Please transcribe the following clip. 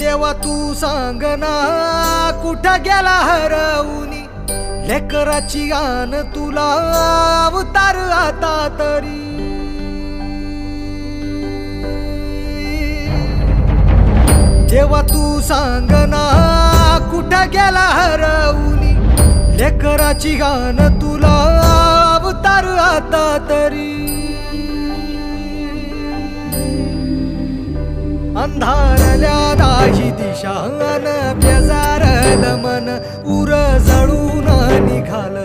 देवा तू सांग ना कुठं गेला हरवूनी लेकराची गान तुला अवतार आता तरी देवा तू सांग ना कुठं गेला हरवूनी लेकराची गान तुला अवतार आता तरी अंधारल्या दाही दिशा बेजारल मन उर जळून निघाल